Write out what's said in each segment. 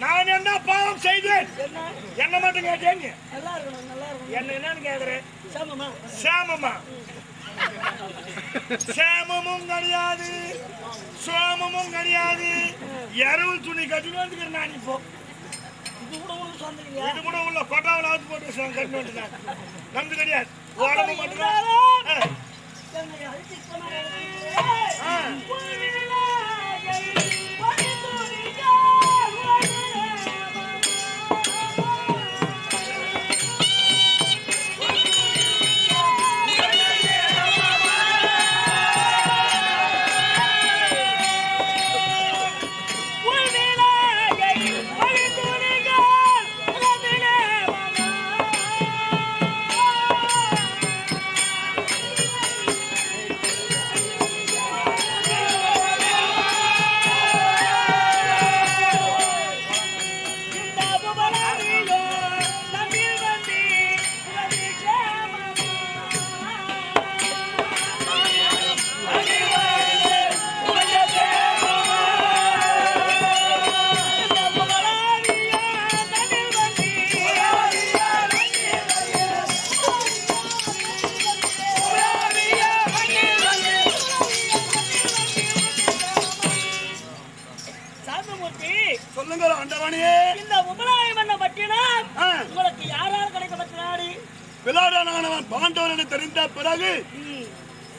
நான் என்ன பாவம் செய்தேன்? என்ன மட்டும் கேட்டேங்க. என்ன என்னன்னு கேக்குறேன்? சேமமா சேமமும் கிடையாது, சோமமும் கிடையாது. இரவு துணி கட்டிட்டு வந்துக்கிறேன் நான். இப்போ இது கூட உள்ள கொட்டாவில் ஆத்து போட்டு கட்டிட்டு வந்துட்டேன். நம்பி கிடையாது. உடம்பு மட்டும் தெரிந்த பிறகு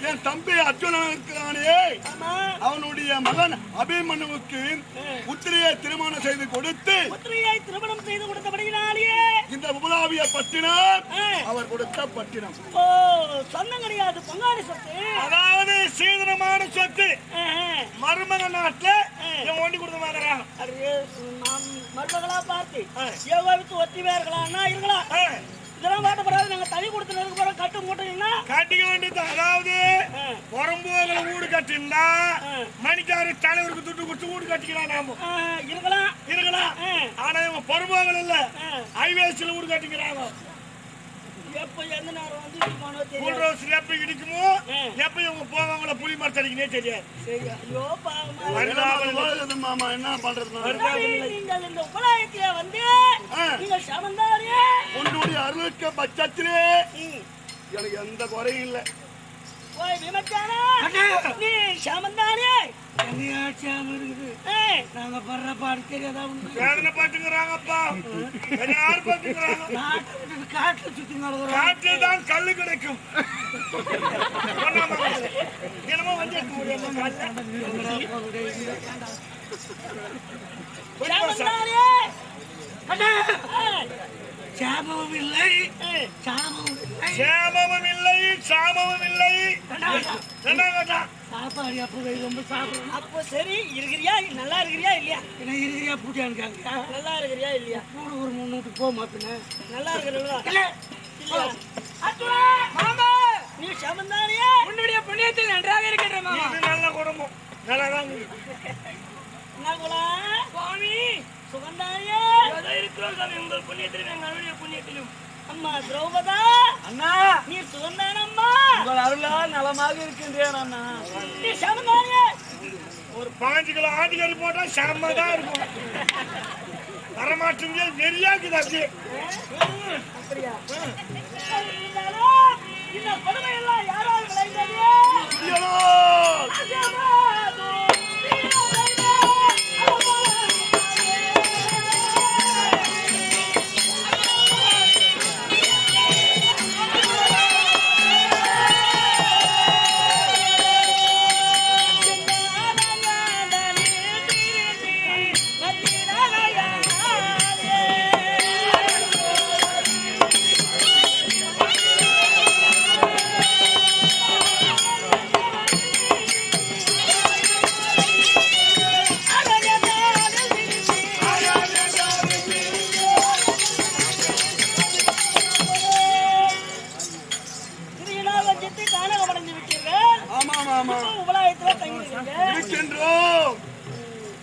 என் தம்பி அர்ஜுனன் இருக்கிறானே, அவனுடைய மகன் அபிமன்யுவுக்கு புத்திரியை திருமணம் செய்து கொடுத்தபடியினாலே இந்த உபலாவிய பட்டினம் அவர் கொடுத்த பட்டினம். சொந்தம் கிடையாது, பங்காளி சொத்து. அதாவது சீதனமான சொத்து. மருமக நாட்டுல ஒண்டி கொடுத்த மாதிரிறாங்க. மருமகளா பார்த்து எவ்வளவு ஒத்திவேர்களான்னா இருக்கலாம். இதெல்லாம் காட்டப்படாது. நாங்க தனி கொடுத்து போறோம். கட்டு மூட்டீங்கன்னா கட்டிக்க வேண்டியது. அதாவது புறம்போகளை வீடு கட்டிருந்தா மணிக்காரு தலைவருக்கு துட்டு கொடுத்து வீடு கட்டிக்கலாம். நாம இருக்கலாம். ஆனா இவங்க புறம்போகள் இல்ல, ஹைவேஸ்ல வீடு கட்டிக்கிறாங்க. எப்ப எந்த நேரம் வந்து எப்ப இடிக்குமோ, எப்ப இவங்க போவாங்களோ புலி மரத்தடிக்கனே தெரியாது. மாமா என்ன பண்றது? நீங்கள் இந்த உபலாயத்திலே வந்து நீங்க சமந்தாரே உன்னுடைய அருளுக்க பட்சத்திலே எனக்கு எந்த குறையும் இல்லை. போய் விமச்சானா நீ சமந்தாரே நாங்க படுற பாடு தெரியாதா? வேதனை பாட்டுங்கிறாங்கப்பா. யாரு பாட்டுங்கிறாங்க? காட்டுல சுத்தி காட்டில் தான் கல்லு கிடைக்கும். தினமும் வந்து சாமமும் இல்லை, சாமமும் இல்லை. சாப்பாடு அப்போ ரொம்ப சாப்பிடும். அப்போ சரி இருக்கிறியா? நல்லா இருக்கிறியா? இருக்கிறியா இல்லையா? என்ன இருக்கிறியா பூட்டியான்னு கேட்குறியா? நல்லா இருக்கிறியா இல்லையா? கூட ஒரு 3 வீட்டுக்கு போமா பின்ன. நல்லா இருக்கிறீங்களா? இல்ல இல்லையா? அத்துவா மாமா நீ சமந்தானியா? உன்னுடைய புண்ணியத்தில் நன்றாக இருக்கின்ற மாமா. இது நல்ல குடும்பம் நல்லாதான் என்ன குலம்? சுவாமி சுகந்தானியா? ஏதோ இருக்கிறோம் சாமி, உங்கள் புண்ணியத்திலும் எங்களுடைய புண்ணியத்திலும். அம்மா திரௌபதா அண்ணா நீ சுகந்தானம்மா? உங்கள் அருளால் நலமாக இருக்கின்றேன் அண்ணா. நீ சமந்தானியா? ஒரு 5 கிலோ ஆட்டுக்கறி போட்டா செம்மதான் இருக்கும். வரமாட்டேங்க நெறியாக்குது அப்படியே. அப்படியா? இருந்தாலும் இந்த கொடுமை எல்லாம் யாரால் விளைந்தது? ஐயோ!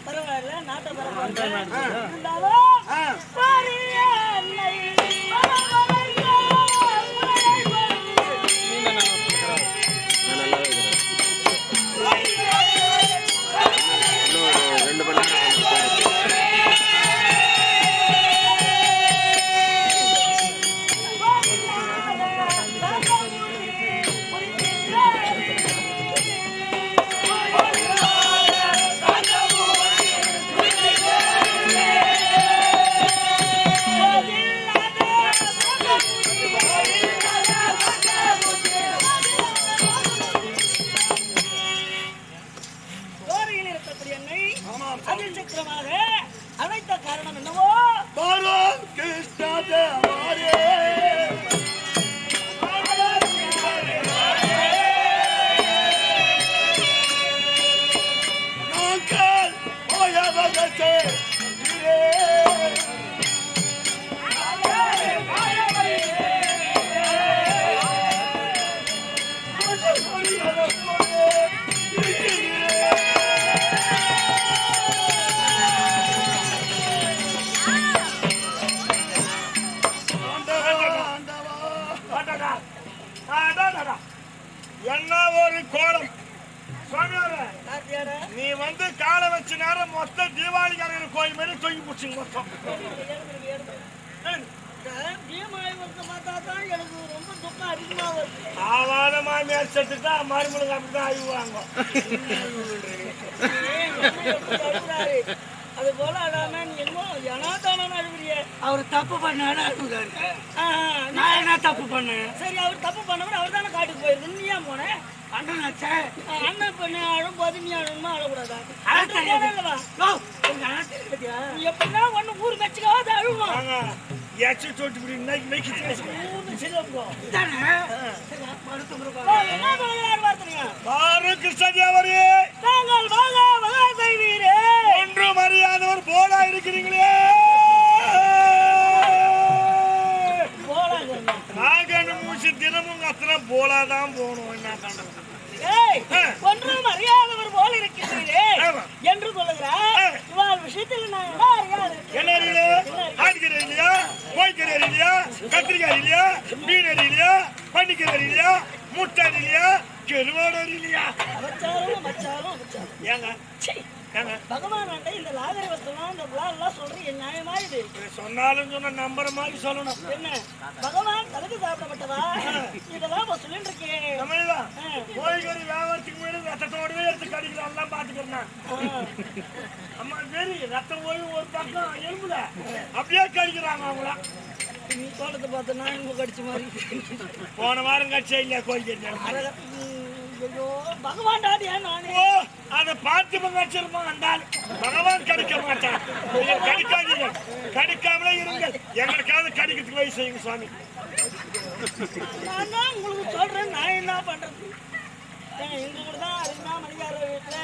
பரவாயில்ல நாட்டை பரவாயில்ல அழைத்த காரணம் என்னவோ என்ன ஒரு கோலம் நீ வந்து காலை வச்ச நேரம் மொத்த தீபாவளிக்காரங்க கோயில் மாதிரி தொங்கி பிடிச்சிங்க மொத்தம். எனக்கு ரொம்ப துக்கம் அதிகமா வருது. ஆவாத மாமியார் செத்துட்டா மருமலுக்கு அப்படிதான் அழுவாங்க. அது போல அழாம நீ என்னமோ ஜனாதான அழுகுறிய. அவர் தப்பு பண்ணாரு அழுகுறாரு. நான் என்ன தப்பு பண்ணேன்? சரி அவர் தப்பு பண்ணவர் அவர் தானே காட்டுக்கு போயிருக்கு. நீ ஏன் போன? அண்ணனாச்சே அண்ணன் பொண்ணு அழும்போது நீ அழுமா அழக்கூடாதா? நீ எப்படின்னா ஒண்ணு ஊர் கட்சிக்காவது அழுவான். எச்சு தொட்டு இப்படி இன்னைக்கு மேய்ச்சி கிருஷ்ணதேவரே தாங்கள் வாங்க மகாதேவீரே ஒன்றும் அறியாதவர் போலா இருக்கிறீங்களே. நாகன்னு மூச்சு தினமும் அத்தனை போலாதான் போகணும். என்ன பண்றது? ஒன்றும் அறியாதவர் போல் இருக்கிறீரே என்று சொல்லுகிறார். இவாள் விஷயத்தில் நான் என்ன அறியல? ஆட்டுக்கறி இல்லையா, கோழிக்கறி இல்லையா, கத்திரிக்காய் இல்லையா, மீன் இல்லையா, பன்னிக்கறி இல்லையா, முட்டை இல்லையா, கருவாடு இல்லையா? ஏங்க பகவான் இந்த லாகரி வஸ்துலாம் இந்த விழாலாம் சொல்றீங்க நியாயமா? இது சொன்னாலும் சொன்ன நம்புற மாதிரி சொல்லணும். என்ன பகவான் தலக்கு சாப்பிடப்பட்டதா? இதெல்லாம் சொல்லிட்டு இருக்கேன். கோழிக்கறி வியாபாரத்துக்கு முன்னாடி ரத்தத்தோடவே எடுத்து கடிக்கலாம் பாத்துக்கிறேன். அம்மா சரி ரத்தம் போய் ஒரு பக்கம் எலும்புல அப்படியே கடிக்கிறாங்க அவங்கள. நீ தோட்டத்தை பார்த்தனா இவங்க கடிச்ச மாதிரி. போன வாரம் கடிச்சா இல்லையா கோழிக்கறி? ஐயோ பகவான் டாடியா நானே அதை பார்த்து கடிச்சிருப்பான். அந்த பகவான் கடிக்க மாட்டான். கடிக்காதீங்க, கடிக்காமலே இருங்க. எங்களுக்காவது கடிக்கிறதுக்கு வயசு செய்யுங்க சுவாமி. நான் தான் உங்களுக்கு சொல்றேன். நான் என்ன பண்றது? எங்க கூட தான் அருமா மணிக்கார வீட்டுல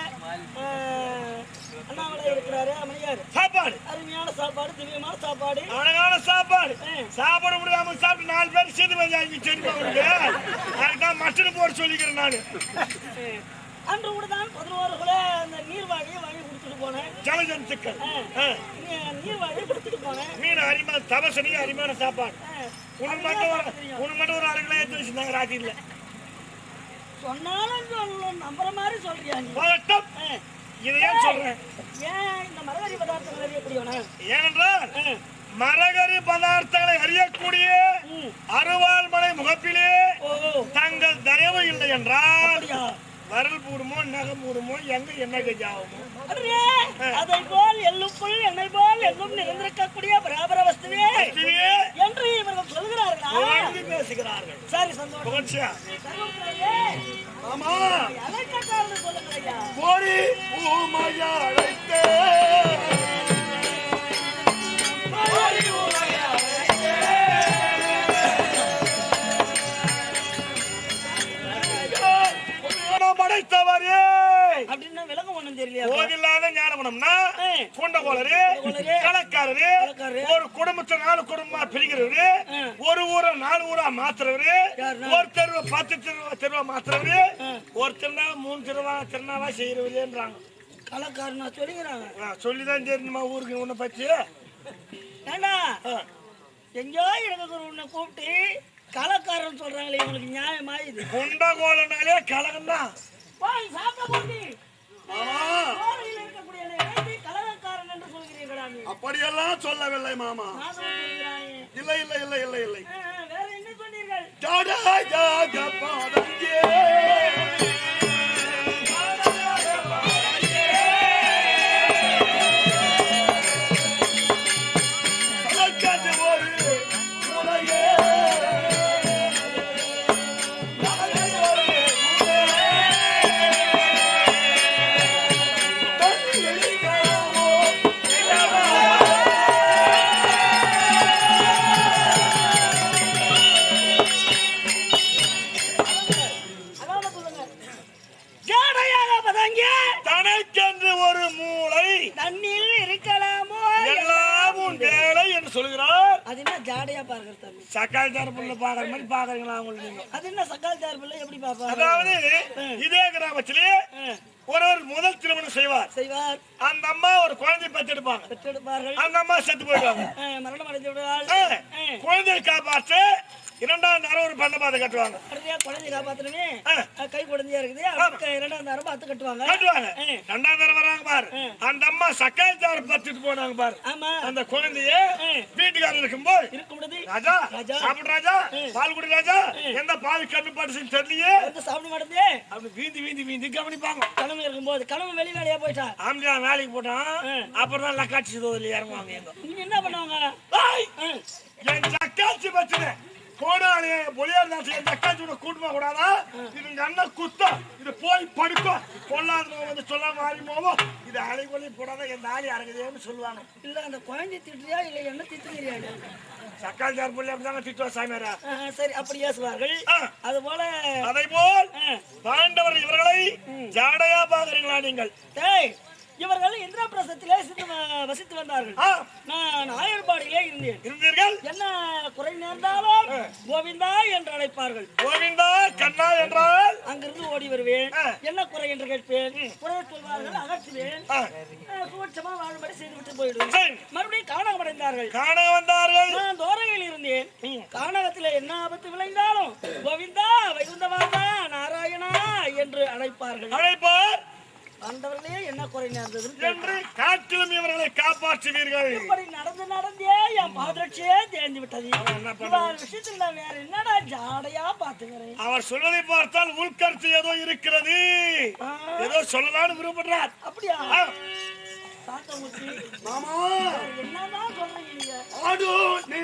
அண்ணாமலை இருக்கிறாரு அமணியார் சாப்பாடு அருமையான சாப்பாடு திவ்யமான சாப்பாடு அழகான சாப்பாடு சாப்பாடு முடியாம சாப்பிட்டு 4 பேர் சேர்ந்து வந்து தெரியுமா உங்களுக்கு அதுதான் மட்டன் போட சொல்லிக்கிறேன் நானு அன்று கூட தான் 11 கூட அந்த நீர்வாழியை வாங்கி கொடுத்துட்டு போனேன் ஜலஜந்துக்கள் நீர்வாழியை கொடுத்துட்டு போனேன் மீன் அரிமான தபசனி அரிமான சாப்பாடு உனக்கு மட்டும் ஒரு 1/2 கிலோ எடுத்து வச்சிருந்தாங்க ராத்திரில சொன்னாலும் சொல்லணும் நம்புற மாதிரி சொல்றியா நீ இதையும் சொல்றேன் ஏன் இந்த மரகரி பதார்த்தங்கள் அறியக்கூடியவன ஏனென்றால் மரகரி பதார்த்தங்களை அறியக்கூடிய அருவாள்மலை முகப்பிலே தங்கள் தயவு இல்லை என்றால் வரல் பூடுமோ நகம் மூடுமோ எங்க என்ன கஜாவுமோ அதை போல் எள்ளுக்குள் எண்ணெய் போல் எங்கும் நிறைந்திருக்கக்கூடிய பராபர வஸ்துவே என்று இவர்கள் சொல்கிறார்களா பேசுகிறார்கள் சரி சந்தோஷம் ஆமா சொல்லுங்க போரி ஊமையா அழைத்தே படைத்தவரே அப்படின்னா விளக்கம் ஒண்ணும் தெரியலையா போதில்லாத ஞானமனம்னா கொண்டகோளரு கலக்காரரு ஒரு குடும்பத்தை 4 குடும்பமா பிரிக்கிறவரு ஒரு ஊரை 4 ஊரா மாத்துறவரு ஒரு தெருவை 10 தெருவா மாத்துறவரு ஒரு திருநாள் 3 திருநாவா செய்யறவருன்றாங்க கலக்காரனா சொல்லிக்கிறாங்க சொல்லிதான் தெரியுமா ஊருக்கு உன்னை பத்தி ஏண்டா எங்கேயோ எனக்கு உன்னை கூப்பிட்டு கலக்காரன் சொல்றாங்களே இவங்களுக்கு நியாயமா இது கொண்டகோலனாலே கலகம் தான் அப்படியெல்லாம் சொல்லவில்லை மாமா இல்லை இல்லை இல்லை இல்லை இல்லை வேற என்ன சொன்னீர்கள் தனக்கென்று ஒரு மூளை தண்ணில் இருக்கலாமோ எல்லாமும் வேலை என்று சொல்கிறார். அது என்ன ஜாடையா பாக்குற தம்பி சக்கால் தரப்புல பாக்குற மாதிரி பாக்குறீங்களா உங்களுக்கு? அது என்ன சக்கால் தரப்புல எப்படி பாப்பாங்க? அதாவது இதே கிராமத்திலே ஒருவர் முதல் திருமணம் செய்வார். அந்த அம்மா ஒரு குழந்தை பெற்றெடுப்பார்கள். அந்த அம்மா செத்து போயிடுவாங்க, மரணம் அடைந்து விடுவாள். குழந்தையை காப்பாற்ற 2ஆம் நேரம் ஒரு பண்டபாதை கட்டுவாங்க. குழந்தை காப்பாத்தணுமே கை குழந்தையா இருக்குது, 2ஆம் நேரம் பார்த்து கட்டுவாங்க. 2ஆம் நேரம் வராங்க பாரு, அந்த அம்மா சக்காய் தார் பத்துட்டு போனாங்க பாரு. அந்த குழந்தைய வீட்டுக்காரர் இருக்கும்போது ராஜா சாப்பிடு, ராஜா பால் குடி, ராஜா எந்த பால் கம்மி பட்டுச்சுன்னு தெரியலையே சாப்பிட மாட்டேதே அப்படி வீந்தி வீந்தி கவனிப்பாங்க. கிழமை இருக்கும்போது கிழமை வெளி வேலையா போயிட்டான், ஆம்பியா வேலைக்கு போட்டான். அப்புறம் தான் லக்காட்சி தோதில் இறங்குவாங்க. நீங்க என்ன பண்ணுவாங்க? என் சக்காச்சி பச்சுனேன் கோடாலே பொலியார் தாசி என் தக்காச்சோட கூட்டுமா கூடாதா? இது அண்ணன் குத்தம், இது போய் படுக்கும், கொள்ளாத வந்து சொல்ல மாறி போவோம். இது அலைகொல்லி போடாத என் தாலி அறகுதேன்னு சொல்லுவாங்க. இல்ல அந்த குழந்தை திட்டுறியா இல்ல என்ன திட்டுறியா? சக்கால் சார் பொல்லி அப்படிதாங்க திட்டுவா சாமியாரா. சரி அப்படி ஏசுவார்கள். அது போல அதை போல் பாண்டவர் இவர்களை ஜாடையா பாக்குறீங்களா நீங்கள்? இவர்கள் இந்திரபிரசத்திலே வசித்து வந்தார்கள். நான் ஆயர்பாடியிலே இருந்தீர்கள். என்ன குறை நேர்ந்தாலும் கோவிந்தா என்று அழைப்பார்கள். கோவிந்தா கண்ணா என்றால் அங்கிருந்து ஓடி வருவேன். என்ன குறை என்று கேட்பேன். குறை சொல்வார்கள், அகற்றுவேன். சுவட்சமா வாழும்படி செய்துவிட்டு போயிடுவேன். மறுபடியும் காணகம் அடைந்தார்கள். காணகம் வந்தார்கள். நான் தோரையில் இருந்தேன். காணகத்திலே என்ன ஆபத்து விளைந்தாலும் கோவிந்தா வைகுந்தவாதா நாராயணா என்று அழைப்பார்கள். அந்தவர்களே என்ன குறை நேர்ந்தது என்று காட்டிலும் இவர்களை காப்பாற்றுவீர்கள். இப்படி நடந்தே என் பாதரட்சியே தேர்ந்து விட்டது. விஷயத்துல நான் வேற என்னடா ஜாடையா பாத்துக்கிறேன். அவர் சொல்வதை பார்த்தால் உள்கருத்து ஏதோ இருக்கிறது, ஏதோ சொல்லலாம்னு விரும்புகிறார். அப்படியா? சாத்தமுத்தி மாமா என்னதான் சொல்றீங்க நீங்க? ஆடு நீ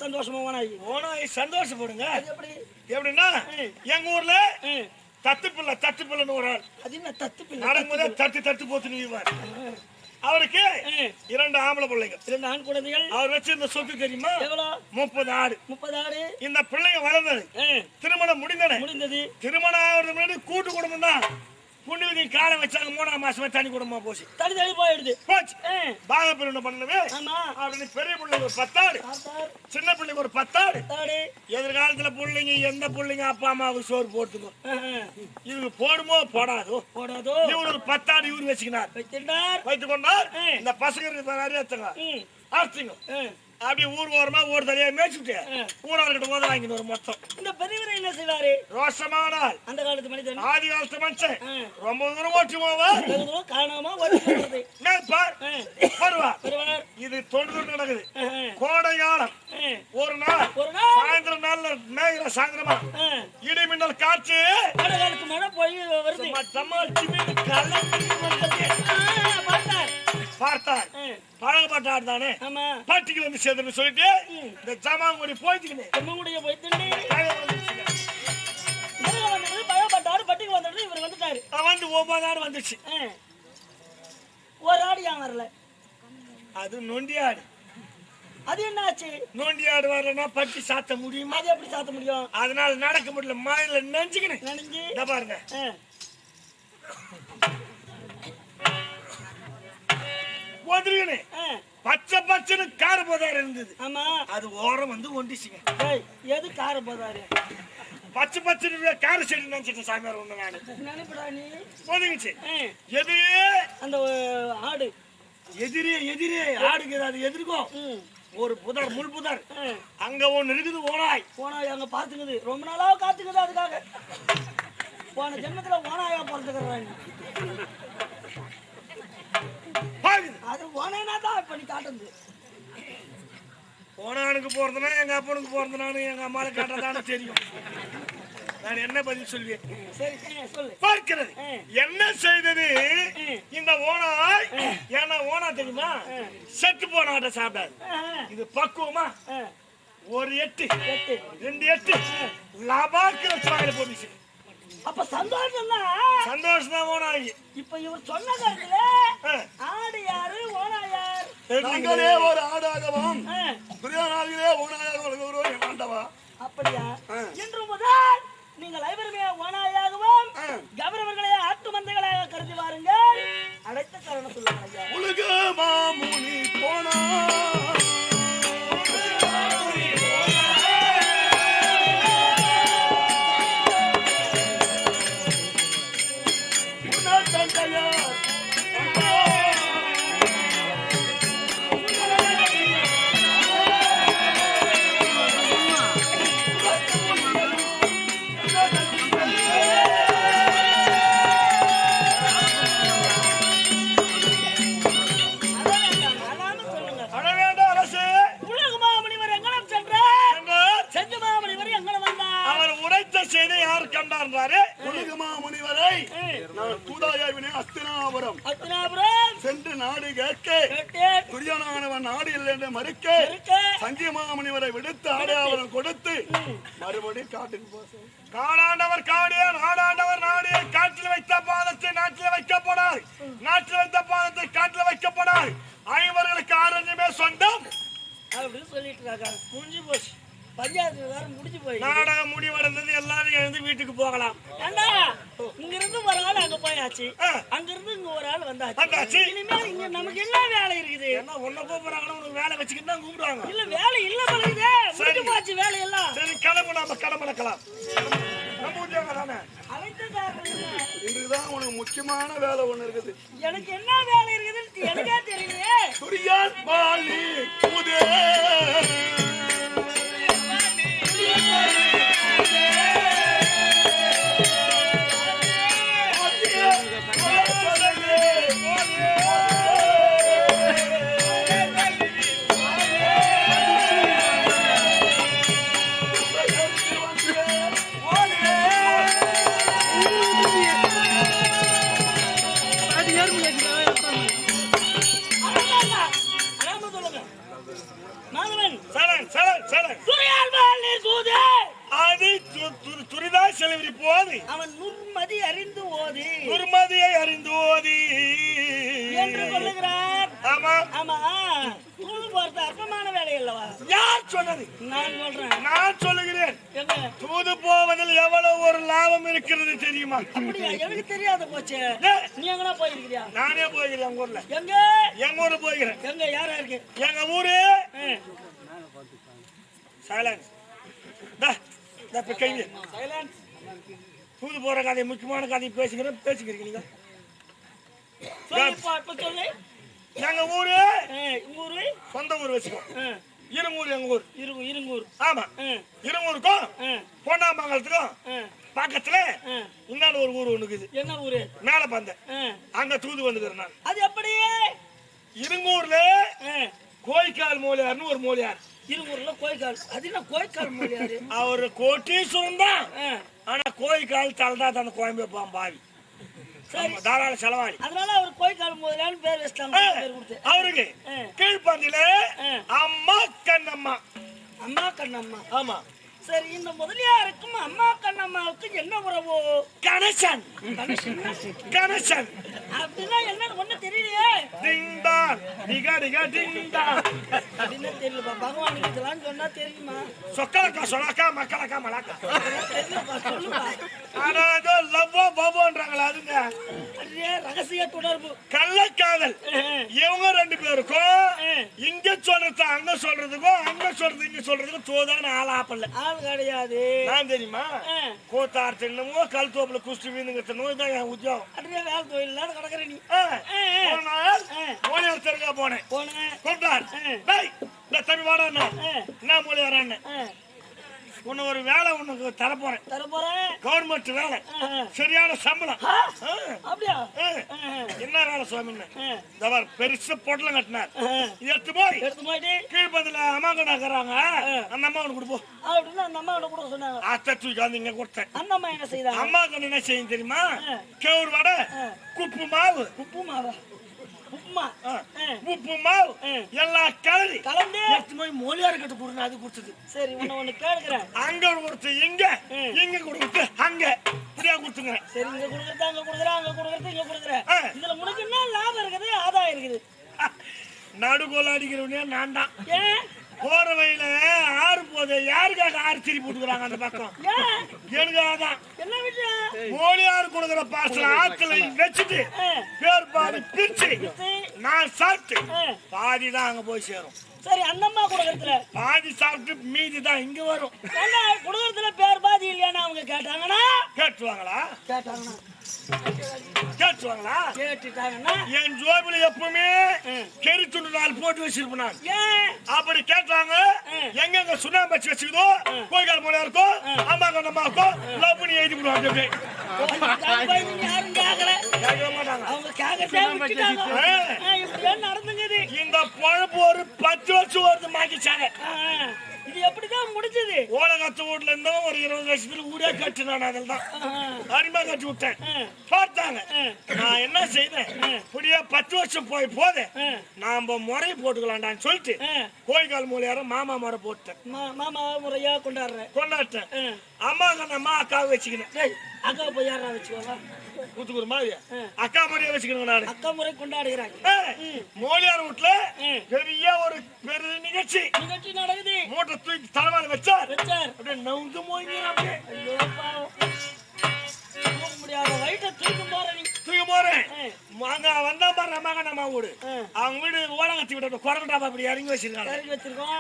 சந்தோஷமா ஓனாயி ஓனாய் சந்தோஷப்படுங்க. அது எப்படி எப்படின்னா எங்க ஊர்ல தத்து பிள்ளைன்னு ஒரு ஆள் அது என்ன தத்து பிள்ளை நடக்கும்போதே தட்டு போத்து நீவார். அவருக்கு 2 ஆம்பளை பிள்ளைங்க, 2 ஆண் குழந்தைகள். அவர் வச்சிருந்த சொத்து தெரியுமா? எவ்வளவு? 30 ஆடு. 30 ஆடு. இந்த பிள்ளைங்க வளர்ந்தது, திருமணம் முடிந்தது. திருமணம் ஆகிறது முன்னாடி கூட்டு குடும்பம் தான். புண்ணியவதி காலை வச்சாங்க, 3ஆம் மாசமே தனி குடும்பமா போச்சு. தனி போயிடுது. போச்சு. பாகப்பிரிவினை பண்ணவே அவருக்கு பெரிய பிள்ளைங்க ஒரு 10 ஆடு, சின்ன பிள்ளைங்க ஒரு 10 ஆடு. எதிர்காலத்துல பிள்ளைங்க எந்த பிள்ளைங்க அப்பா அம்மாவுக்கு சோறு போட்டுக்கும், இவங்க போடுமோ போடாதோ இவர் ஒரு 10 ஆடு இவரு வைத்துக் கொண்டார். இந்த பசங்க அர்த்தங்க அப்படியே ஊர் ஓரமா ஓடு தனியா மேய்ச்சிட்டு ஊரார்கிட்ட ஓத வாங்கிட்டு ஒரு மொத்தம். இந்த பெரியவரை என்ன செய்வாரு? ரோஷமானால் அந்த காலத்து மனிதன், ஆதி காலத்து மனுஷன் ரொம்ப தூரம் ஓட்டி போவார், காணாம வருவார். இது தொண்டு நடக்குது. கோடை காலம் ஒரு நாள் சாயந்தரம் நாள்ல மேய்கிற சாயந்தரமா இடி மின்னல் காற்று மழை போய் வருது. பார்த்தார் பழகப்பட்ட ஆடு தானே, பட்டிக்கு வந்து சேர்ந்து சொல்லிட்டு இந்த ஜமாங்குடி போயிட்டு பழகப்பட்ட ஆடு பட்டிக்கு வந்து இவர் வந்துட்டாரு. வந்து 9 ஆடு வந்துச்சு. ஒரு ஆடு ஏன் வரல? அது நொண்டி ஆடு. அது என்ன ஆச்சு? நொண்டி ஆடு வரலன்னா பட்டி சாத்த முடியுமா? அது எப்படி சாத்த முடியும்? அதனால நடக்க முடியல, மழையில நனைஞ்சுக்கினு பாருங்க. பச்சை பச்சைன்னு கார போதாரு இருந்தது. ஆமா, அது ஓரம் வந்து ஒண்டிச்சுங்க. எது கார போதாரு? பச்சை பச்சை கார செடி நினைச்சிட்டு சாமியார் ஒண்ணு நானு நினைப்படா நீ ஒதுங்கிச்சு. எதிரே அந்த ஆடு எதிரே ஆடுக்கு அது எதிர்க்கும் ஒரு புதர், முள் புதர், அங்க ஒண்ணு இருக்குது. ஓனாய் அங்க பாத்துக்குது, ரொம்ப நாளா காத்துக்குது. அதுக்காக போன ஜென்மத்துல ஓனாயா பிறந்துக்கிறாங்க. அது ஓனானா தான் இப்ப நீ காட்டுது. ஓனானுக்கு போறதுனா எங்க அப்பனுக்கு போறதுனானு எங்க அம்மாவை காட்டுறதானு தெரியும். நான் என்ன பதில் சொல்வேன்? சரி சொல்லு. பார்க்கிறது என்ன செய்தது இந்த ஓனாய்? ஏன்னா ஓனா தெரியுமா, செத்து போன ஆட்டை சாப்பிடாது. இது பக்குவமா ஒரு 8 2 8 லாபாக்கு வச்சு போட்டுச்சு. அப்ப சந்தோஷம் தான் ஓனாய். இப்ப இவர் சொன்ன கருத்துல ஆடு யாரு ஓனா யார்? நாங்களே ஒரு ஆடாகவும் துரியோதனாவிலே ஓனாயாக வளர்கிறோம் ஆண்டவா. அப்படியா? இன்று முதல் நீங்கள் ஐவருமே ஓனாயாகவும் கௌரவர்களே ஆட்டு மந்தைகளாக கருதி வாருங்கள். அழைத்த காரணம் சொல்லுங்க. உலக மாமுனி போனா சென்று நாடு கேட்க துரியோதனன் நாடு இல்லை என்று மறுக்க சங்கியமாமுனிவரை விடுத்து ஆடையாவரம் கொடுத்து மறுபடியும் காட்டுக்கு போக காடாண்டவர் காடிய நாடாண்டவர் நாடிய காற்றில் வைத்த பாதத்தை நாட்டில் வைக்கப்படாது, நாட்டில் வைத்த பாதத்தை காட்டில் வைக்கப்படாது. ஐவர்களுக்கு ஆரஞ்சமே சொந்தம் அப்படின்னு சொல்லிட்டு முடிஞ்சு போச்சு. பஞ்சாயத்து வேற முடிஞ்சு போய் நாடகம் முடிவடைந்தது. எல்லாரும் எழுந்து வீட்டுக்கு போகலாம். இங்க இருந்து ஒரு ஆள் அங்க போயாச்சு, அங்க இருந்து இங்க ஒரு ஆள் வந்தாச்சு. இனிமேல் இங்க நமக்கு என்ன வேலை இருக்குது? என்ன ஒன்ன போறாங்கன்னா உனக்கு வேலை வச்சுக்கிட்டு தான் கூப்பிடுவாங்க. இல்ல வேலை இல்ல பழகுதே, முடிஞ்சு போச்சு வேலை எல்லாம். சரி கிளம்பு, நாம கிளம்பலாம். நம்ம உத்தியோகம் தானே. இதுதான் உனக்கு முக்கியமான வேலை ஒண்ணு இருக்குது. எனக்கு என்ன வேலை இருக்குதுன்னு எனக்கே தெரியலையே. துரியான் பாலி புதே துரிதா செலவிரி போது அவன் நுர்மதி அறிந்து ஓதி துர்மதியை அறிந்து ஓதி என்று சொல்லுகிறார். ஆமா ஆமா, தூது போறது அற்பமான வேலை அல்லவா? யார் சொன்னது? நான் சொல்றேன். நான் சொல்லுகிறேன். என்ன தூது போவதில் எவ்வளவு ஒரு லாபம் இருக்கிறது தெரியுமா? அப்படியா? எனக்கு தெரியாத போச்சு. நீ எங்கனா போயிருக்கிறியா? நானே போய்கிறேன் எங்க ஊர்ல. எங்க? எங்க ஊர்ல போய்கிறேன். எங்க யாரா இருக்கு? எங்க ஊரு சைலன்ஸ். சைலன்ஸ். தூது போற கதை முக்கியமான கதை பேசிக்கிறீங்க நீங்க. இப்ப சொல்லு. எங்க ஊரு ஊரு சொந்த ஊர் வச்சுக்கோ. இருங்கூர் எங்க ஊர். இருங்கூர். ஆமா, இருங்கூருக்கும் பொன்னாமங்கலத்துக்கும் பக்கத்துல இன்னொரு ஒரு ஊர் ஒண்ணு இருக்குது. என்ன ஊரு? மேல பந்த. அங்க தூது வந்துக்கிறேன் நான். அது எப்படியே? இருங்கூர்ல கோய்க்கால் மூலியார்னு ஒரு மூலியார். இருங்கூர்ல கோய்க்கால். அது என்ன கோய்க்கால் மூலியாரு? அவரு கோட்டீஸ்வரன் தான். ஆனா கோய்க்கால் தலதான் அந்த கோயம்பே பாவி. தாராள செலவாளி. அதனால அவர் கோய்க்கால் மூலியார்னு பேர் வச்சிட்டாங்க. அவருக்கு கீழ்பந்தில அம்மா கண்ணம்மா. அம்மா கண்ணம்மா. ஆமா. சரி, இந்த முதலியாருக்கும் அம்மா கண்ணம்மாவுக்கும் என்ன உறவு? கனெக்ஷன். கனெக்ஷன் அப்படின்னா என்ன ஒண்ணு தெரியலையே. டிங்டான் டிகா டிகா டிங்டான் அப்படின்னா தெரியலப்பா. பகவானுக்கு இதெல்லாம் சொன்னா தெரியுமா? சொக்கலக்கா சொலக்கா மக்களக்கா மலக்கா தெரியலப்பா, சொல்லுப்பா. ஆனா ஏதோ லவ்வோ பாபோன்றாங்களா அதுங்க. அதே ரகசிய தொடர்பு. கள்ளக்காதல். இவங்க ரெண்டு பேருக்கும் இங்க சொல்றது அங்க சொல்றதுக்கும் அங்க சொல்றது இங்க சொல்றதுக்கும் தோதான ஆளாப்பல்ல. ஆள் கிடையாது. நான் தெரியுமா? கோத்தார் தின்னமோ கல் தோப்புல குஸ்டி வீந்துங்க நோய் தான் என் உத்தியோகம். அப்படியே வேலை தொழில் இல்லாத கிடக்குற நீ. மொழியார் தெருக்கா போனேன். கூப்பிட்டார். தம்பி வாடா என்ன மொழியாரான்னு. உன்னை ஒரு வேலை உனக்கு தரப்போறேன். கவர்மெண்ட் வேலை, சரியான சம்பளம். அப்படியா? என்ன வேலை சுவாமின்னு பெருசு பொட்டலம் கட்டினார். எடுத்து போயிட்டு கீழ்பதில அம்மா கண்டாக்குறாங்க. அந்த அம்மா ஒண்ணு கொடுப்போம் அப்படின்னு அந்த அம்மா கூட சொன்னாங்க. அத்தை தூக்கி வந்து இங்க கொடுத்தேன். அந்த அம்மா என்ன செய்தாங்க? அம்மா கண்ணு என்ன செய்யும் தெரியுமா? கேவுரு வடை, குப்பு மாவு. உப்பு மாவா? உப்புமா. உப்பு மாவு எல்லாம் கலந்து கலந்து போய் மொழியாரு கட்டு கொடுங்க. அது கொடுத்தது. சரி, ஒண்ணு கேட்கிறேன். அங்க கொடுத்து இங்க கொடுத்து அங்க இப்படியா கொடுத்துங்க. சரி, இங்க கொடுக்கறது அங்க கொடுக்குறேன், அங்க கொடுக்கறது இங்க கொடுக்குறேன். இதுல உனக்கு என்ன லாபம் இருக்குது, ஆதாயம் இருக்குது? நடுகோல அடிக்கிறவனே நான் தான். ஏன் போற வழியில ஆறு போது யாருக்காக ஆறு திரி போட்டுக்கிறாங்க அந்த பக்கம்? எனக்காக தான். என்ன விஷயம்? மோலியார் கொடுக்குற பார்சல் ஆத்துல வச்சுட்டு பேர் பாதி பிரிச்சு நான் சாப்பிட்டு பாதி தான் அங்க போய் சேரும். சரி, அந்த அம்மா கொடுக்கறதுல பாதி சாப்பிட்டு மீதி தான் இங்க வரும். கொடுக்கறதுல பேர் பாதி இல்லையான்னு அவங்க கேட்டாங்கன்னா கேட்டுவாங்களா? கேட்டுட்டாங்கன்னா என் ஜோபில எப்பவுமே கெரி துண்டு நாள் போட்டு வச்சிருப்பேன் நான். அப்படி கேட்டாங்க. எங்க சுண்ணாம்பு வச்சு வச்சுக்கோ கோய்கால் மூலம் இருக்கும் அம்மா கண்ணம்மா இருக்கும் லவ் பண்ணி எழுதி விடுவாங்க. யாரும் கேட்கல. அவங்க கேட்க நடந்துங்குது. இந்த பழப்பு ஒரு 10 வருஷம் வருது மாக்கிச்சாங்க. இது எப்படிதான் முடிஞ்சது? ஓலகத்து வீட்டுல இருந்தும் ஒரு 20 வருஷத்துல ஊரே கட்டு நான் அதில் தான் அருமையா கட்டி விட்டேன். பார்த்தாங்க. நான் என்ன செய்தேன், இப்படியே 10 வருஷம் போதே நாம முறையை போட்டுக்கலாம்டான்னு சொல்லிட்டு கோய்கால் மூலையார மாமா முறை போட்டேன். மாமா முறையா கொண்டாட்டேன். அம்மா கண்ணம்மா அக்காவை வச்சுக்கினேன். அக்கா போய் யாரா வச்சுக்கோங்க கூத்துக்குற மாதிரி அக்கா முறையை வச்சுக்கணும். நான் அக்கா முறை கொண்டாடுகிறாங்க. மோலியார் வீட்டுல பெரிய ஒரு பெரிய நிகழ்ச்சி நடக்குது. மூட்டை தூக்கி தலைமையில வச்சார். அப்படியே நவுந்து மோய்ங்க. முடியாத வயிற்ற தூக்கி போறேன். அங்க வந்தா பாரு அம்மா நம்ம வீடு. அவங்க வீடு ஓலங்கத்தி விட குரங்கட்டா அப்படி இறங்கி வச்சிருக்கோம்.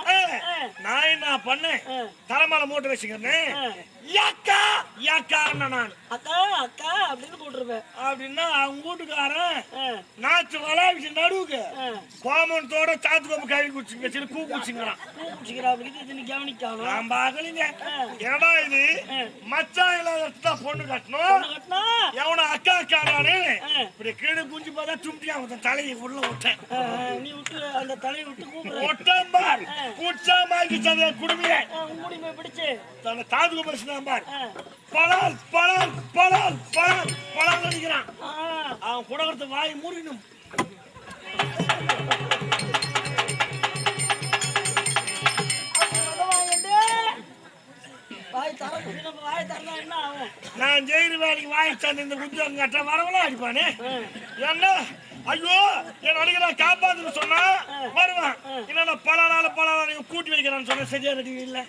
நான் என்ன பண்ணேன், தலைமையில மூட்டை வச்சுக்கிறேன். நான் அக்கா அக்கா அப்படின்னு கூப்பிட்டுருப்பேன். அப்படின்னா அவங்க வீட்டுக்காரன் நாச்சு வளாவிச்சு நடுவுக்கு கோமனத்தோட சாத்து கோம கழுவி குடிச்சு கூ குடிச்சுங்கிறான். கவனிக்காம நம்ம அகலிங்க. ஏடா இது மச்சான் இல்லாத பொண்ணு கட்டணும். எவன அக்கா அக்காடானு இப்படி கீழே குஞ்சு பார்த்தா தும்பியா தலையை உள்ள விட்டேன். நீ விட்டு அந்த தலையை விட்டு கூப்பிடுறேன். குச்சா மாக்கிச்சத குடுமையை பிடிச்சு தன்னை தாது கோமரிச்சு பார் பலால் பலால் பலால் பலால் பலால் அடிக்கிறான். அவன் குடகத்தை வாய் மூடினும். வாய் தர வாய் தரனா என்ன ஆகும்? நான் ஜெயிரு வேலைக்கு வாங்கிச்சாந்து இந்த உத்தியோகம் கட்ட வரவெல்லாம் அடிப்பானே என்ன? ஐயோ என் அடிக்கிறா காப்பாத்துன்னு சொன்னா வருவான். இல்ல பல நாள் கூட்டி வைக்கிறான்னு சொன்ன சரியா ரெடி இல்ல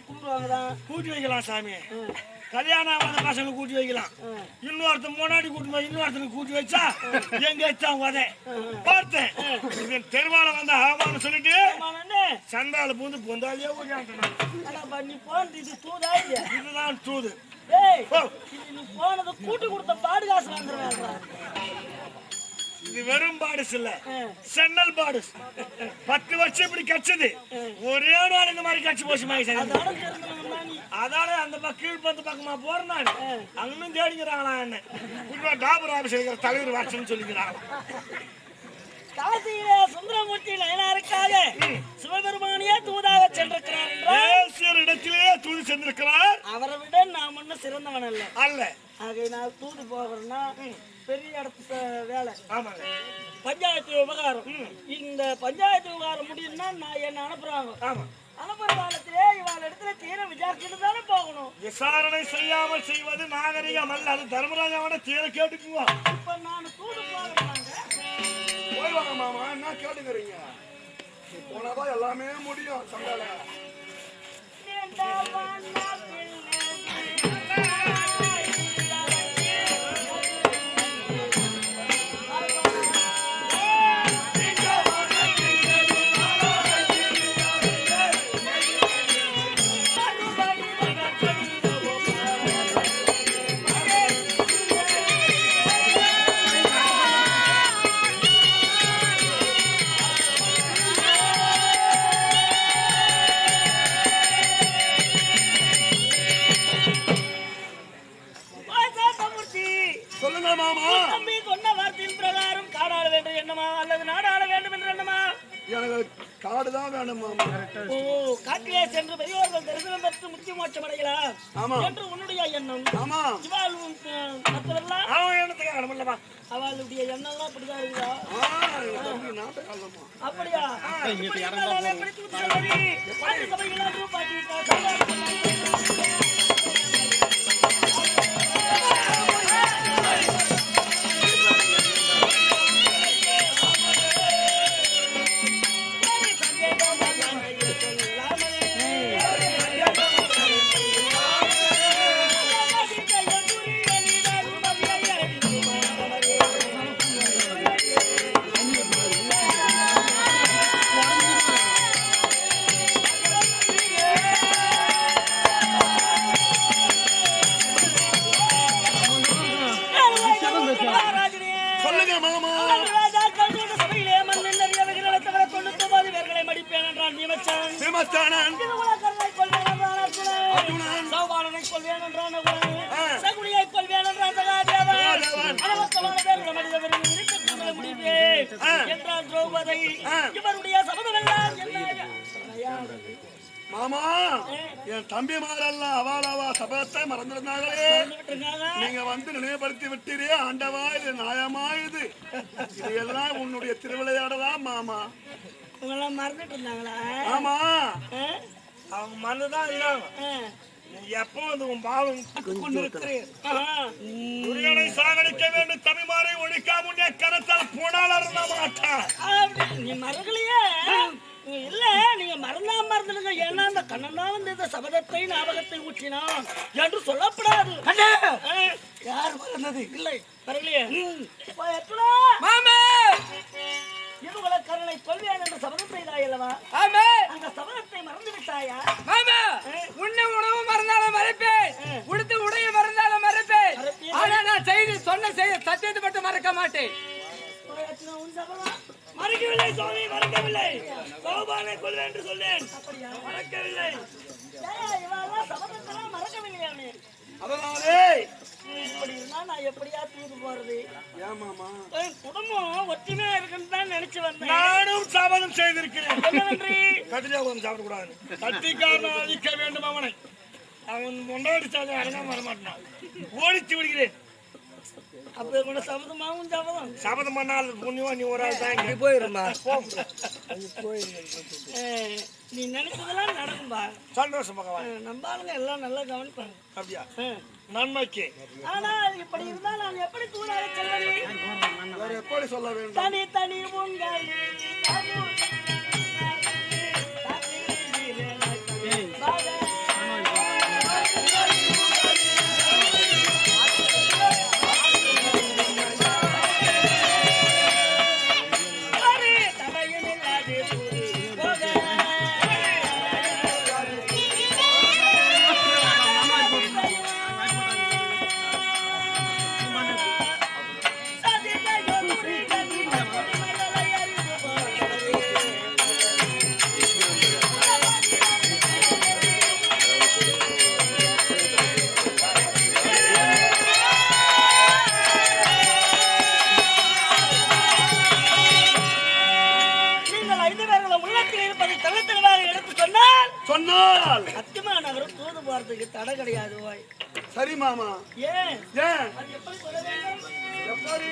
கூட்டி வைக்கலாம் சாமி. கல்யாணம் ஆகாத பசங்களை கூட்டி வைக்கலாம். இன்னொருத்தன் முன்னாடி கூட்டி இன்னொருத்தனுக்கு கூட்டி வச்சா எங்க வச்சா உதே பார்த்தேன். தெருவால வந்து ஆவான்னு சொல்லிட்டு சந்தால பூந்து பொந்தாலியே இதுதான் தூது. போனது கூட்டி கொடுத்த பாடு காசு வாங்குறேன். இது வெறும் பாடுஸ் இல்ல, சென்னல் பாடுஸ். 10 வருஷம் இப்படி கச்சது ஒரே நாள் இந்த மாதிரி கட்சி போச்சு. அதால அந்த கீழ் பக்கமா போறேன் நான். அங்கன்னு தேடிக்கிறாங்களா என்ன டாபர் ஆபீஸ் இருக்கிற தலைவர் வாட்சன்னு சொல்லிக்கிறாங்களா. காசியிலே சுந்தரமூர்த்தி நயனாருக்காக சிவபெருமானியே தூதாக சென்றிருக்கிறார். இடத்திலேயே தூது சென்றிருக்கிறார். அவரை விட நான் ஒன்னும் சிறந்தவன் அல்ல அல்ல. ஆகையினால் தூது போகிறேன்னா பெரிய இடத்து வேலை. ஆமாங்க. பஞ்சாயத்து விவகாரம். இந்த பஞ்சாயத்து விவகாரம் முடியும்னா நான் என்ன அனுப்புறாங்க. ஆமா. அனுப்புற காலத்திலே இவாள் இடத்துல தீர விசாரிச்சுட்டு தானே போகணும். விசாரணை செய்யாமல் செய்வது நாகரிகம் அல்ல. அது தர்மராஜாவோட தீர கேட்டுக்குவோம். இப்ப நான் தூது போகிறாங்க. போய் வாங்க மாமா, என்ன கேட்டுக்கிறீங்க? போனாதான் எல்லாமே முடியும். சந்தால காடுதான் வேணும். காட்டிலே சென்று பெரியவர்கள் தரிசனம் பெற்று முக்கிய மோட்சம் அடையலாம் என்று உன்னுடைய எண்ணம். அவளுடைய எண்ணம் அப்படிதான் இருக்குதா? அப்படியா? மாமா, என் தம்பிமாரெல்லாம் அவாலாவா சபதத்தை மறந்திருந்தாங்களே. நீங்க வந்து நினைவுபடுத்தி விட்டீரே. ஆண்டவா, இது நியாயமா? இது இதெல்லாம் உன்னுடைய திருவிளையாடலாம் மாமா. மறந்துட்டு இருந்தாங்களா? ஆமா, அவங்க மறந்துதான் இல்லாம எப்போ வந்து உன் பாவம் கொண்டிருக்கிறேன். சாகடிக்க வேண்டும். தமிழ்மாரை ஒழிக்காம கரத்தால் போனால இருந்தா மாட்டான். நீ மறக்கலையே? இல்ல, நீங்க மறந்துடுங்க. ஏன்னா அந்த கண்ணன் தான் வந்து இந்த சபதத்தை ஞாபகத்தை ஊற்றினான் என்று சொல்லப்படாது. யார் மறந்தது? இல்லை, மறக்கலையே. இதுகளை கருணை கொள்வேன் என்ற சபதம் செய்தாயல்லவா? அந்த சபதத்தை மறந்து விட்டாயா? உன்னை உணவு மறந்தாலும் மறைப்பேன், உடுத்து உடைய மறந்தாலும் மறைப்பேன். ஆனா நான் செய்து சொன்ன சத்தியத்தை மட்டும் மறக்க மாட்டேன். மறக்கவில்லை சுவாமி, மறக்கவில்லை. சௌபானை கொள்வேன் என்று சொன்னேன். மறக்கவில்லை. சபதத்தெல்லாம் மறக்கவில்லையா? அதனாலே இப்படி இருந்தா நான் எப்படியா தூது போறது? ஏமாமா, குடும்பம் ஒற்றுமையா இருக்குன்னு தான் நினைச்சு வந்தேன். நானும் சபதம் செய்திருக்கிறேன். கட்டிஜாபம் சாப்பிடக்கூடாது. கட்டிக்காரன் அழிக்க வேண்டும். அவனை அவன் முன்னாடி சாதம் அடங்காம வரமாட்டான். ஓடிச்சு விடுகிறேன். அப்ப கூட சபதமாவும் சபதம் சபதம் பண்ணால் புண்ணியம் நீ ஒரு ஆள் தான் இங்க போயிருமா நீ நினைச்சதெல்லாம் நடக்கும்பா. சந்தோஷம் பகவான். நம்ம ஆளுங்க எல்லாம் நல்லா கவனிப்பாங்க. அப்படியா? நன்மைக்கு. ஆனா இப்படி இருந்தா நான் எப்படி தூதாக செல்வேன்? வேற எப்படி சொல்ல வேண்டும்? தனி தனி உங்கள் சத்தியமா நகரம் தூது போறதுக்கு தடை கிடையாது. சரி மாமா. ஏன் ஏன் எப்படி சொல்ல வேண்டும்? எப்படி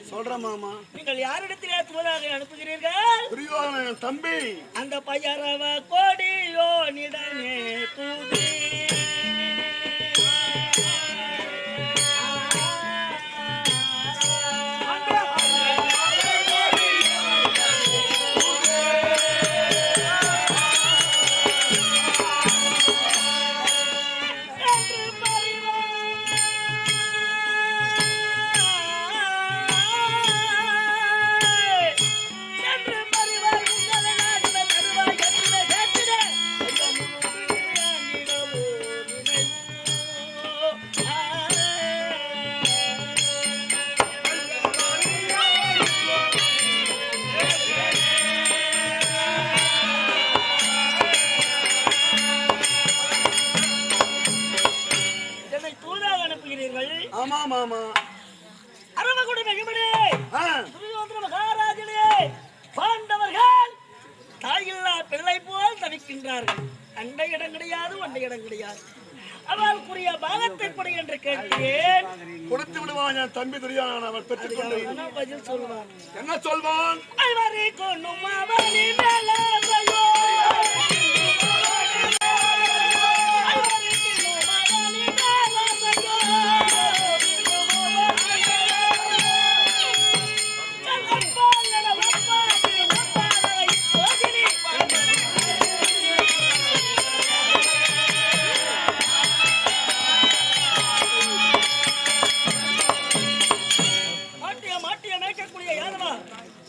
சொல்ற மாமா? நீங்கள் யாரிடத்திலே தூதாக அனுப்புகிறீர்கள்? துரியோதனன் தம்பி. அந்த பையரவ கோடியோ நிடனே தூதி பாண்டவர்கள் தாயில்லா பிள்ளை போல் தவிக்கின்றார்கள். அண்டை இடம் கிடையாது, ஒன்றை இடம் கிடையாது. அவளுக்குரிய பாகத்தை கொடு என்று கேட்கிறேன். கொடுத்து விடுவான் என் தம்பி துரியோதனன். அவர் பெற்றுக்கொண்டு பதில் சொல்வான். என்ன சொல்வான்?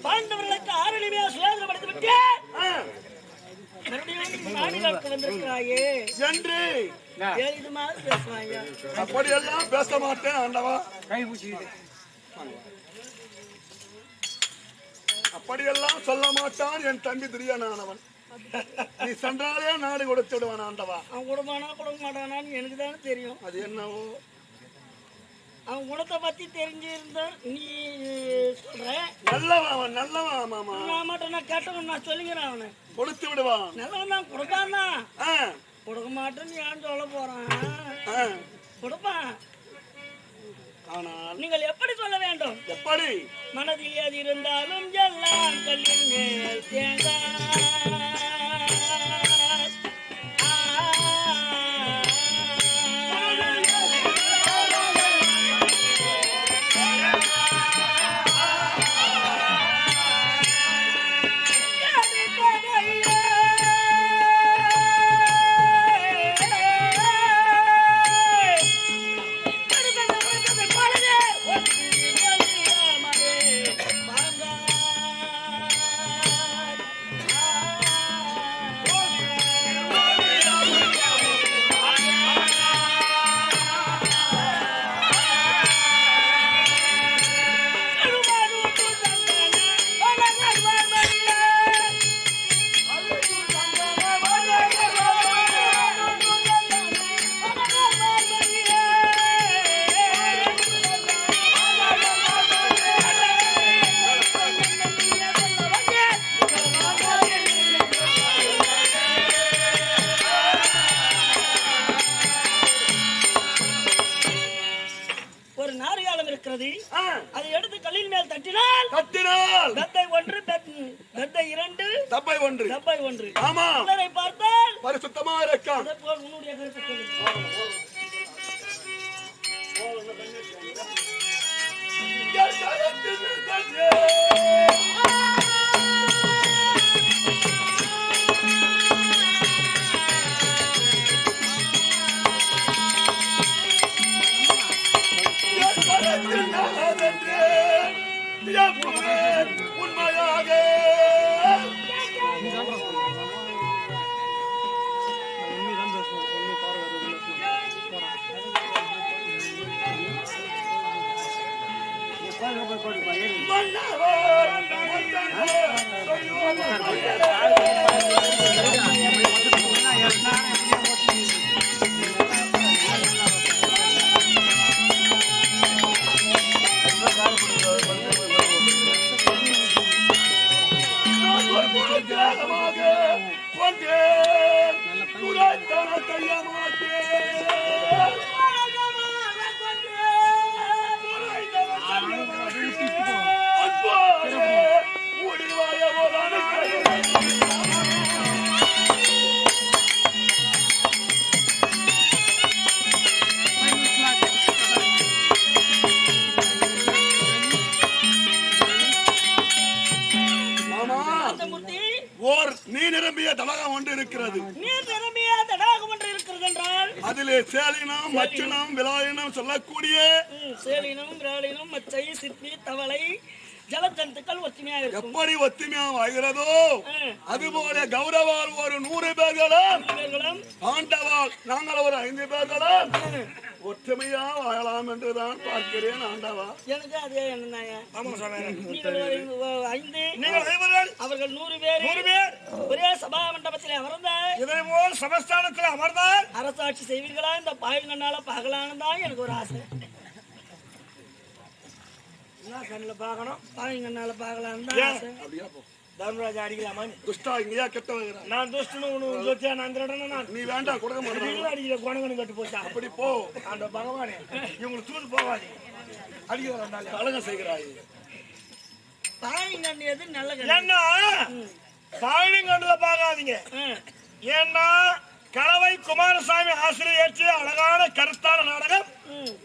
பாண்டவர்களுக்கு ஆரணிமையா சுயாதீனப்படுத்தி விட்டு வந்திருக்கிறாயே என்று பேசுவாங்க. அப்படியெல்லாம் பேச மாட்டேன் ஆண்டவா. அப்படியெல்லாம் சொல்ல மாட்டான் என் தம்பி துரியோதனன். நீ சென்றாலே நாடு கொடுத்து விடுவான் ஆண்டவா. அவன் கொடுப்பானா கொடுக்க மாட்டானான்னு எனக்கு தானே தெரியும். அது என்னவோ அவன் குணத்தை பத்தி தெரிஞ்சிருந்தா நீ சொல்ற. நல்லவன் அவன், நல்லவன் மாமா. நான் மட்டும் நான் கேட்டவன் நான் சொல்லிக்கிறேன். அவனை கொடுத்து விடுவான். நல்லவன் தான் கொடுப்பான் தான். கொடுக்க மாட்டேன்னு ஏன் சொல்ல போறான்? கொடுப்பான். ஆனால் நீங்கள் எப்படி சொல்ல வேண்டும்? எப்படி? மனதில் எது இருந்தாலும் எல்லாம் கல்லின் மேல் தேங்காய். இருக்கிறது. அதை எடுத்து கல்லின் மேல் தட்டினால் தத்தை 1 தத்தை 2 தப்பை 1 ஆமா உள்ளரை பார்த்தால் பரிசுத்தமா இருக்கான். அதேபோல் உன்னுடைய கருத்து சொல்லு. உண்மையாக நீர் நிரம்பிய தடாகம் ஒன்று இருக்கிறது. நீர் நிரம்பிய தடாகம் ஒன்று இருக்கிறது என்றால் அதிலே சேலினம் மச்சனம் விலாயினம் சொல்லக்கூடிய சேலினம் விலாயினம் மச்சை சிப்பி தவளை ஜலஜந்துக்கள் ஒத்துமையா இருக்கும். எப்படி ஒத்துமையா ஆகிறதோ அதுபோல கௌரவால் ஒரு 100 பேர்களும் ஆண்டவால் நாங்கள் ஒரு 5 பேர்களும் ஒற்றுமையா வாழலாம் என்றுதான் பார்க்கிறேன் ஆண்டவா. எனக்கு அதே எண்ணம். ஆமா சொன்னேன். நீங்கள் 5 நீங்கள் அவர்கள் 100 பேர் ஒரே சபா மண்டபத்தில் அமர்ந்த இதே போல் சமஸ்தானத்தில் அமர்ந்தால் அரசாட்சி செய்வீர்களா இந்த பாய்கண்ணால பார்க்கலான்னு தான் எனக்கு ஒரு ஆசை. கண்ணில் பார்க்கணும் பாய்கண்ணால பார்க்கலான்னு தான் ஆசை. தர்மராஜா அடிக்கலாமா? துஷ்டா இங்கயா கெட்ட வைக்கிறான். நான் துஷ்டனு உனக்கு ஜோதியா நான் திருடனா? நீ வேண்டாம் கொடுக்க மாட்டேன். அடிக்கிற குணங்கன்னு கட்டு போச்சா? அப்படி போ. அந்த பகவானே இவங்களுக்கு தூது போவாது. அடிக்கிறாங்க கலகம் செய்கிறாய். பாய்கண்ணு எது நல்ல கண்ணு? ஏன்னா பாய்கண்ணுல பார்க்காதீங்க. ஏன்னா கலவை குமாரசாமி ஆசிரியர் ஏற்றி அழகான கருத்தான நாடகம்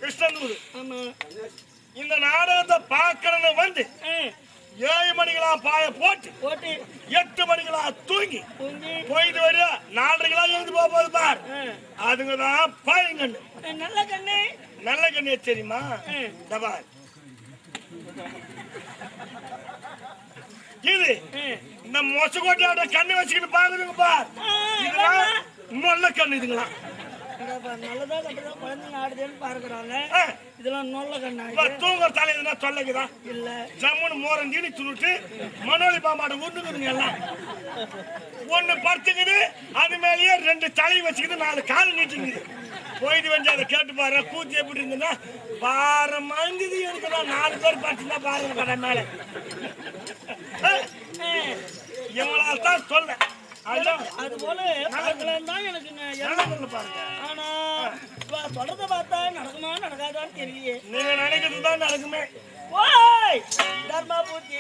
கிருஷ்ணனூர். இந்த நாடகத்தை பார்க்கறது வந்து 7 மணிகளா பாய போட்டு 8 மணிகளா தூங்கி போயிட்டு வர 4:30 எழுந்து போகுது பார். அதுங்கதான் பாயங்கண்ணு. நல்ல கண்ணு நல்ல கண்ணு தெரியுமா? இது இந்த மொசக்கோட்டையோட கண்ணு வச்சுக்கிட்டு பாக்குதுங்க பார். இதெல்லாம் நல்ல கண்ணு. இதுங்களா நல்லதா கட்டுதான் குழந்தைங்க ஆடுதேன்னு பார்க்கிறாங்க. இதெல்லாம் நல்ல கண்ணா? தூங்குற தலை எதுனா தொல்லைக்குதா? இல்ல ஜம்முன்னு மோரம் தீனி துருட்டு மனோலி பாமாட உருண்டுக்குதுங்க. எல்லாம் ஒண்ணு படுத்துக்குது, அது மேலேயே 2 தலை வச்சுக்கிது, 4 கால் நீட்டிங்குது. போயிட்டு வந்து அதை கேட்டு பாரு கூத்தி எப்படி இருந்ததுன்னா பாரு மங்குது. எனக்கு 4 பேர் படுத்துனா பாருங்க கடை மேல. இவங்களால தான் சொல்ல. அது போல தான் எனக்கு பாருங்க. ஆனா சொல்றத பார்த்தா நடக்குமா நடக்காதான்னு தெரியலையே. நீங்க நினைக்கிறது தான் நடக்குமே. ஓய் தர்மபுத்தி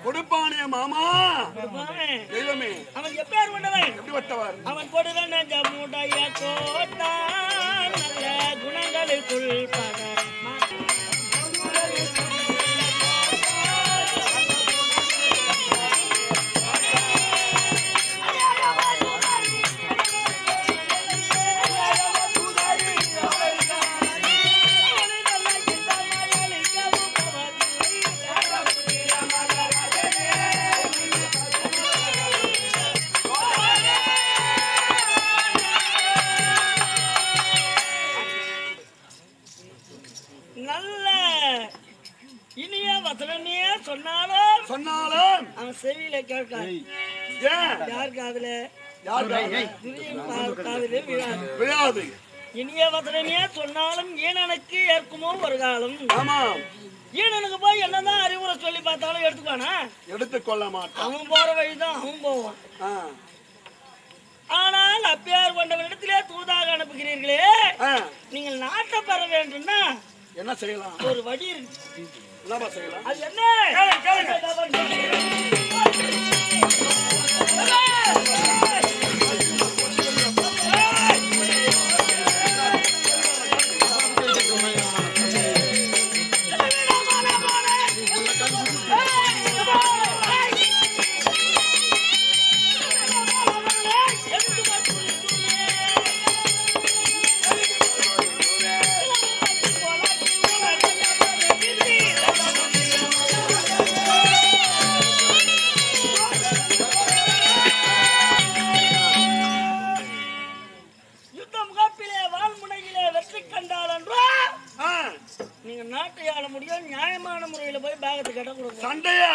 கொடுப்பானே மாமா தெய்வமே. அவன் எப்பேர் கொண்டவன் எப்படி வட்டவர் அவன் கொடுவன் நெஞ்சமுடைய கோட்டான் நல்ல குணங்களுக்குள் பட நல்ல இனிய வசனமே சொன்னாலும் அவன் செவியில கேட்காது. யார் காதுல காதுல விழாது. இனிய வசனமே சொன்னாலும் ஈனனுக்கு ஏற்குமோ ஒரு காலம். ஈனனுக்கு போய் என்னதான் அறிவுரை சொல்லி பார்த்தாலும் எடுத்துக்கானா? எடுத்துக்கொள்ள மாட்டான். அவன் போற வழிதான் அவன் போவான். ஆனால் அப்பயார் கொண்டவரிடத்திலே தூதாக அனுப்புகிறீர்களே, நீங்கள் நாட்டை பெற வேண்டும்னா என்ன செய்யலாம்? ஒரு வழி இருக்கு. என்னப்பா செய்யலாம்? அது என்ன? நீங்க நாட்டை ஆள முடியும், நியாயமான முறையில போய் பாகத்தை கட்ட கொடுங்க. சண்டையா?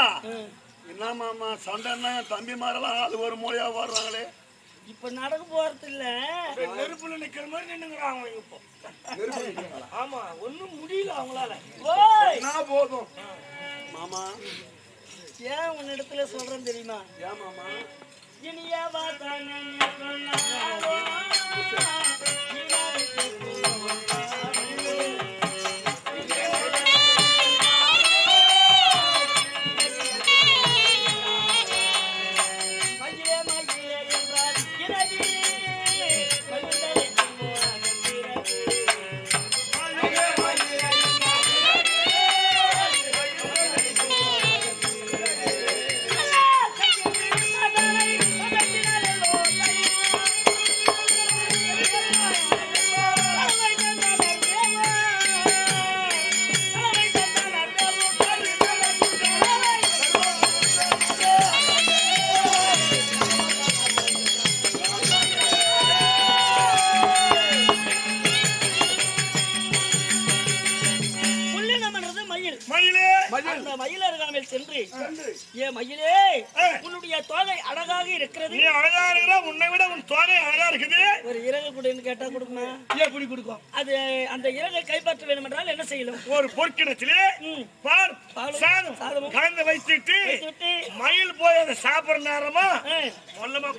என்ன மாமா சண்டைன்னா தம்பி மாரெல்லாம் அது ஒரு மூலையா வர்றாங்களே. இப்ப நடக்க போறது இல்ல, நெருப்புல நிக்கிற மாதிரி நின்னுங்கிறாங்க இப்போ. ஆமா, ஒண்ணும் முடியல அவங்களால. நான் போதும் மாமா. ஏன் உன்னிடத்துல சொல்றேன் தெரியுமா? ஏன் மாமா? இனியா வாதானே சென்று ஏ மயிலே, உன்னுடைய தோகை அழகாக இருக்கிறது. நீ அழகா இருக்கிற, உன்னை விட உன் தோகை அழகா இருக்குது. ஒரு இறகு கொடுன்னு கேட்டா கொடுக்குமா? எப்படி கொடுக்கும்? அது அந்த இறகை கைப்பற்ற வேண்டும் என்றால் என்ன செய்யணும்? ஒரு பொற்கிணத்திலே பால் சாதம் கலந்து வைத்துட்டு மயில் போய் அதை சாப்பிடுற நேரமா மொல்லமா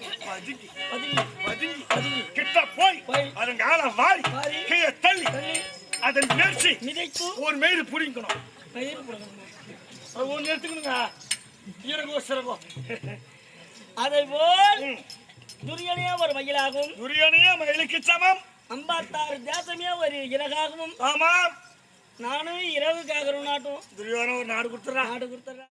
பதுங்கி கிட்ட போய் அதன் கால வாரி கீழே தள்ளி அதன் முயற்சி மிதைத்து ஒரு மயிறு புடிக்கணும். மயிறு புடிக்கணும். ஒன்னு எடுத்துக்கணுங்க. அதை போல் துரியனையா ஒரு மயிலாகவும், துரியனையா மயிலுக்கு சமம் 56 தேசமே ஒரு இறகாகவும். ஆமாம், நானும் இரவுக்காக நாட்டும் துரியோன ஒரு நாடு கொடுத்துறா.